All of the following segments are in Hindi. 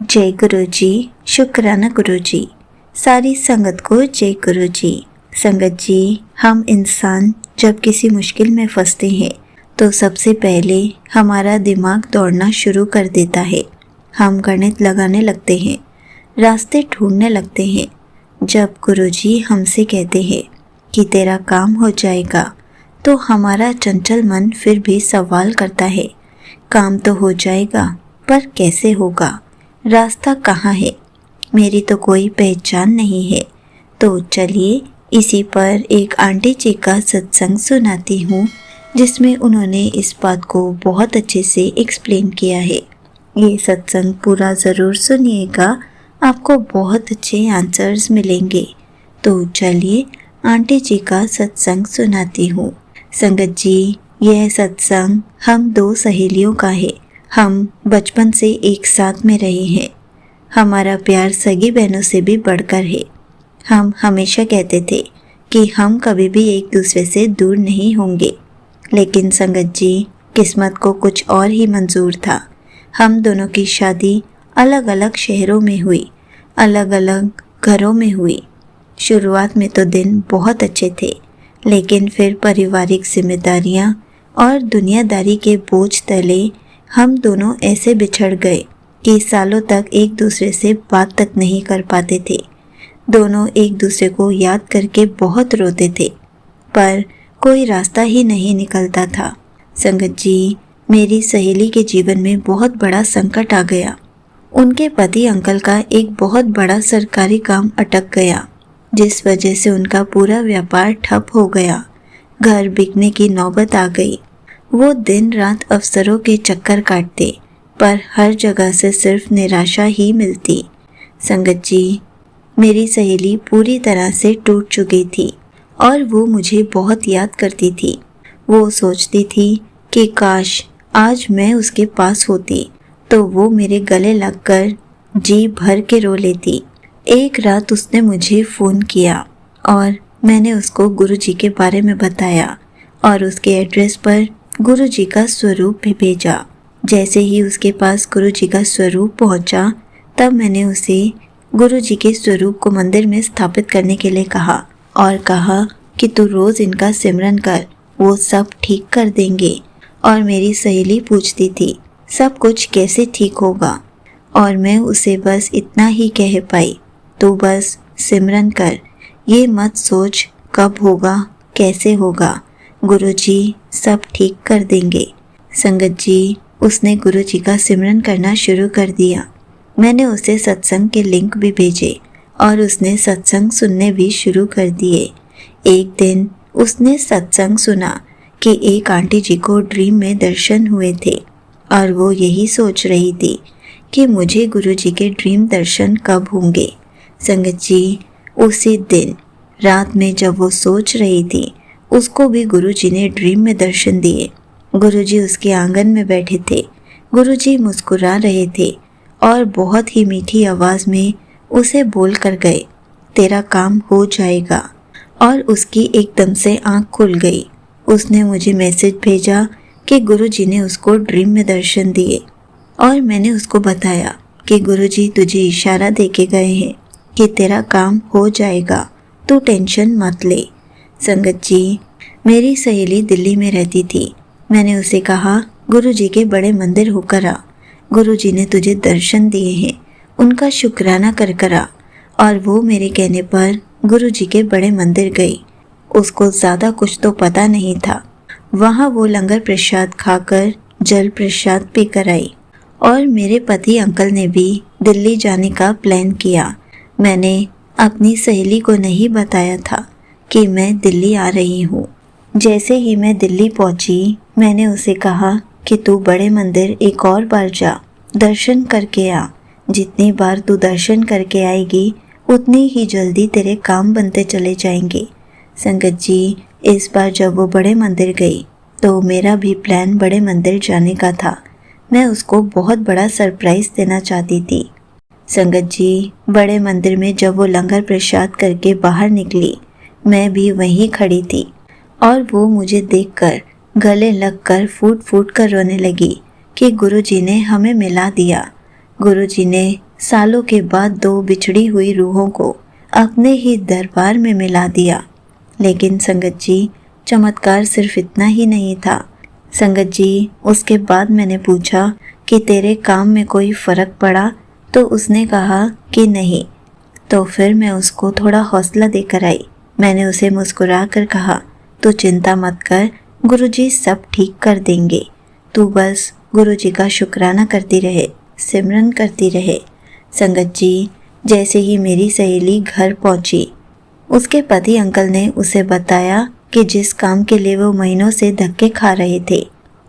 जय गुरु जी। शुक्राना गुरु जी। सारी संगत को जय गुरु जी। संगत जी, हम इंसान जब किसी मुश्किल में फंसते हैं तो सबसे पहले हमारा दिमाग दौड़ना शुरू कर देता है। हम गणित लगाने लगते हैं, रास्ते ढूंढने लगते हैं। जब गुरु जी हमसे कहते हैं कि तेरा काम हो जाएगा, तो हमारा चंचल मन फिर भी सवाल करता है, काम तो हो जाएगा पर कैसे होगा, रास्ता कहाँ है, मेरी तो कोई पहचान नहीं है। तो चलिए इसी पर एक आंटी जी का सत्संग सुनाती हूँ, जिसमें उन्होंने इस बात को बहुत अच्छे से एक्सप्लेन किया है। ये सत्संग पूरा ज़रूर सुनिएगा, आपको बहुत अच्छे आंसर्स मिलेंगे। तो चलिए आंटी जी का सत्संग सुनाती हूँ। संगत जी, यह सत्संग हम दो सहेलियों का है। हम बचपन से एक साथ में रहे हैं। हमारा प्यार सगी बहनों से भी बढ़कर है। हम हमेशा कहते थे कि हम कभी भी एक दूसरे से दूर नहीं होंगे, लेकिन संगत जी, किस्मत को कुछ और ही मंजूर था। हम दोनों की शादी अलग अलग शहरों में हुई, अलग अलग घरों में हुई। शुरुआत में तो दिन बहुत अच्छे थे, लेकिन फिर पारिवारिक जिम्मेदारियां और दुनियादारी के बोझ तले हम दोनों ऐसे बिछड़ गए कि सालों तक एक दूसरे से बात तक नहीं कर पाते थे। दोनों एक दूसरे को याद करके बहुत रोते थे, पर कोई रास्ता ही नहीं निकलता था। संगत जी, मेरी सहेली के जीवन में बहुत बड़ा संकट आ गया। उनके पति अंकल का एक बहुत बड़ा सरकारी काम अटक गया, जिस वजह से उनका पूरा व्यापार ठप हो गया। घर बिकने की नौबत आ गई। वो दिन रात अफसरों के चक्कर काटते, पर हर जगह से सिर्फ निराशा ही मिलती। संगत जी, मेरी सहेली पूरी तरह से टूट चुकी थी और वो मुझे बहुत याद करती थी। वो सोचती थी कि काश आज मैं उसके पास होती तो वो मेरे गले लगकर जी भर के रो लेती। एक रात उसने मुझे फ़ोन किया और मैंने उसको गुरुजी के बारे में बताया और उसके एड्रेस पर गुरुजी का स्वरूप भी भेजा। जैसे ही उसके पास गुरुजी का स्वरूप पहुंचा, तब मैंने उसे गुरुजी के स्वरूप को मंदिर में स्थापित करने के लिए कहा और कहा कि तू रोज़ इनका सिमरन कर, वो सब ठीक कर देंगे। और मेरी सहेली पूछती थी सब कुछ कैसे ठीक होगा, और मैं उसे बस इतना ही कह पाई, तू बस सिमरन कर, ये मत सोच कब होगा कैसे होगा, गुरुजी सब ठीक कर देंगे। संगत जी, उसने गुरुजी का सिमरन करना शुरू कर दिया। मैंने उसे सत्संग के लिंक भी भेजे और उसने सत्संग सुनने भी शुरू कर दिए। एक दिन उसने सत्संग सुना कि एक आंटी जी को ड्रीम में दर्शन हुए थे और वो यही सोच रही थी कि मुझे गुरुजी के ड्रीम दर्शन कब होंगे। संगत जी, उसी दिन रात में जब वो सोच रही थी, उसको भी गुरुजी ने ड्रीम में दर्शन दिए। गुरुजी उसके आंगन में बैठे थे। गुरुजी मुस्कुरा रहे थे और बहुत ही मीठी आवाज़ में उसे बोल कर गए, तेरा काम हो जाएगा। और उसकी एकदम से आंख खुल गई। उसने मुझे मैसेज भेजा कि गुरुजी ने उसको ड्रीम में दर्शन दिए और मैंने उसको बताया कि गुरुजी तुझे इशारा दे के गए हैं कि तेरा काम हो जाएगा, तू टेंशन मत ले। संगत जी, मेरी सहेली दिल्ली में रहती थी। मैंने उसे कहा, गुरुजी के बड़े मंदिर होकर आ, गुरुजी ने तुझे दर्शन दिए हैं, उनका शुक्राना कर कर आ। और वो मेरे कहने पर गुरुजी के बड़े मंदिर गई। उसको ज़्यादा कुछ तो पता नहीं था। वहाँ वो लंगर प्रसाद खाकर जल प्रसाद पीकर आई और मेरे पति अंकल ने भी दिल्ली जाने का प्लान किया। मैंने अपनी सहेली को नहीं बताया था कि मैं दिल्ली आ रही हूँ। जैसे ही मैं दिल्ली पहुँची, मैंने उसे कहा कि तू बड़े मंदिर एक और बार जा, दर्शन करके आ। जितनी बार तू दर्शन करके आएगी, उतनी ही जल्दी तेरे काम बनते चले जाएंगे। संगत जी, इस बार जब वो बड़े मंदिर गई, तो मेरा भी प्लान बड़े मंदिर जाने का था। मैं उसको बहुत बड़ा सरप्राइज़ देना चाहती थी। संगत जी, बड़े मंदिर में जब वो लंगर प्रसाद करके बाहर निकली, मैं भी वहीं खड़ी थी और वो मुझे देखकर गले लगकर फूट फूट कर रोने लगी कि गुरुजी ने हमें मिला दिया। गुरुजी ने सालों के बाद दो बिछड़ी हुई रूहों को अपने ही दरबार में मिला दिया। लेकिन संगत जी, चमत्कार सिर्फ इतना ही नहीं था। संगत जी, उसके बाद मैंने पूछा कि तेरे काम में कोई फ़र्क पड़ा? तो उसने कहा कि नहीं। तो फिर मैं उसको थोड़ा हौसला देकर आई। मैंने उसे मुस्कुरा कर कहा, तू चिंता मत कर, गुरुजी सब ठीक कर देंगे। तू बस गुरुजी का शुक्राना करती रहे, सिमरन करती रहे। संगत जी, जैसे ही मेरी सहेली घर पहुंची, उसके पति अंकल ने उसे बताया कि जिस काम के लिए वो महीनों से धक्के खा रहे थे,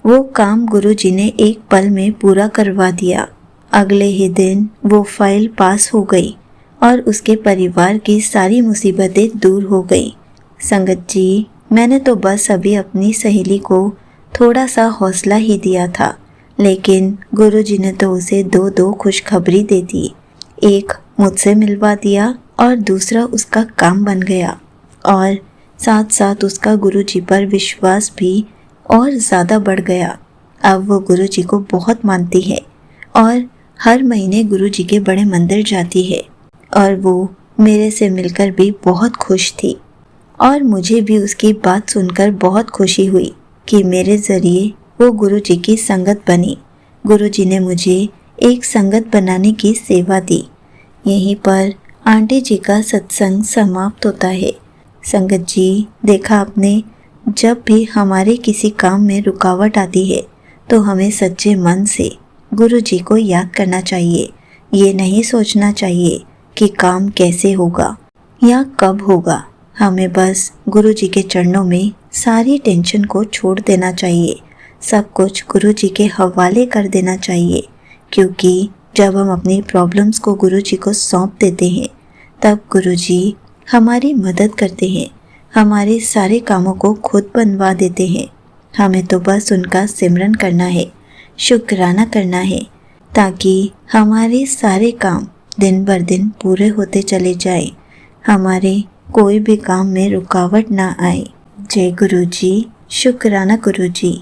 वो काम गुरुजी ने एक पल में पूरा करवा दिया। अगले ही दिन वो फाइल पास हो गई और उसके परिवार की सारी मुसीबतें दूर हो गई। संगत जी, मैंने तो बस अभी अपनी सहेली को थोड़ा सा हौसला ही दिया था, लेकिन गुरुजी ने तो उसे दो खुशखबरी दे दी। एक मुझसे मिलवा दिया और दूसरा उसका काम बन गया, और साथ साथ उसका गुरुजी पर विश्वास भी और ज़्यादा बढ़ गया। अब वो गुरुजी को बहुत मानती है और हर महीने गुरुजी के बड़े मंदिर जाती है, और वो मेरे से मिलकर भी बहुत खुश थी। और मुझे भी उसकी बात सुनकर बहुत खुशी हुई कि मेरे ज़रिए वो गुरुजी की संगत बनी। गुरुजी ने मुझे एक संगत बनाने की सेवा दी। यहीं पर आंटी जी का सत्संग समाप्त होता है। संगत जी, देखा आपने, जब भी हमारे किसी काम में रुकावट आती है तो हमें सच्चे मन से गुरुजी को याद करना चाहिए। ये नहीं सोचना चाहिए कि काम कैसे होगा या कब होगा। हमें बस गुरुजी के चरणों में सारी टेंशन को छोड़ देना चाहिए, सब कुछ गुरुजी के हवाले कर देना चाहिए। क्योंकि जब हम अपनी प्रॉब्लम्स को गुरुजी को सौंप देते हैं, तब गुरुजी हमारी मदद करते हैं, हमारे सारे कामों को खुद बनवा देते हैं। हमें तो बस उनका सिमरन करना है, शुक्राना करना है, ताकि हमारे सारे काम दिन बर दिन पूरे होते चले जाएं, हमारे कोई भी काम में रुकावट ना आए। जय गुरुजी, शुक्राना गुरुजी।